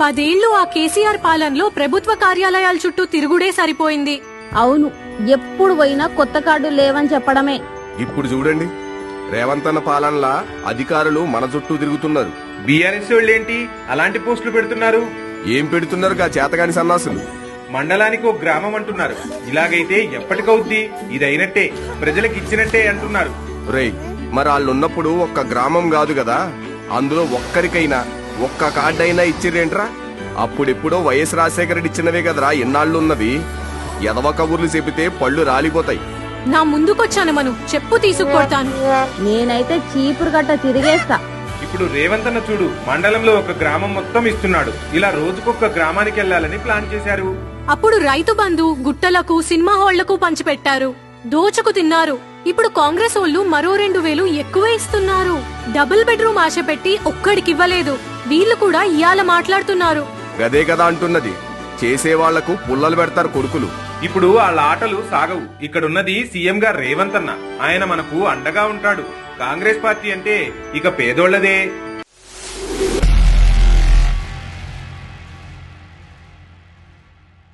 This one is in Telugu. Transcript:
10 ఏళ్లు ఆ కేసీఆర్ పాలనలో ప్రభుత్వ కార్యాలయాల చుట్టూ తిరుగుడే సరిపోయింది. అవును, ఎప్పుడు పోయినా కొత్త కార్డు లేవని చెప్పడమే. ఇప్పుడు చూడండి, రేవంత్ అన్న పాలనలా అధికారులు మన చుట్టూ తిరుగుతున్నారు. బీఆర్ఎస్ వాళ్ళేంటి అలాంటి పోస్టులు పెడుతున్నారు? ఏం పెడుతున్నారు గా చేతగాని సన్నాసులు? మండలానికి ఒక గ్రామం అంటున్నారు. ఇలాగైతే ఎప్పటికవుద్ది? ఇదైనట్టే, ప్రజలకు ఇచ్చినట్టే అంటున్నారు. రేయ్, మరి వాళ్ళున్నప్పుడు ఒక్క గ్రామం కాదు కదా, అందులో ఒక్కరికైనా ఒక్క కార్డైనా ఇచ్చిరేంట్రా? అప్పుడెప్పుడో వైఎస్ రాజశేఖర రెడ్డి ఇచ్చినవే కదరా ఎన్నాళ్ళున్నవి. ఎదవ కబుర్లు చెబితే పళ్ళు రాలిపోతాయి. నా ముందుకొచ్చాను మను, చెప్పు తీసుకొడతాను. నేనైతే చీపురు గట్ట తిరిగేస్తా. ఇప్పుడు రేవంత్ అన్న చూడు, మండలంలో ఒక గ్రామం మొత్తం ఇస్తున్నాడు. ఇలా రోజుకొక గ్రామానికి వెళ్లాలని ప్లాన్ చేశారు. అప్పుడు రైతు బంధు గుట్టలకు, సినిమా హాళ్లకు పంచిపెట్టారు. దోచుకు తిన్నారు. ఇప్పుడు కాంగ్రెస్ వాళ్ళు మరో 2000 ఎక్కువే ఇస్తున్నారు. డబుల్ బెడ్రూమ్ ఆశ పెట్టి ఒక్కడికివ్వలేదు. వీళ్ళు కూడా ఇయాల మాట్లాడుతున్నారు. గదే కదా అంటున్నది, చేసేవాళ్లకు పుల్లలు పెడతారు కొడుకులు. ఇప్పుడు వాళ్ళ ఆటలు సాగవు. ఇక్కడున్నది సీఎం గా రేవంత్ అన్న. ఆయన మనకు అండగా ఉంటాడు. కాంగ్రెస్ పార్టీ అంటే ఇక పేదోళ్లదే.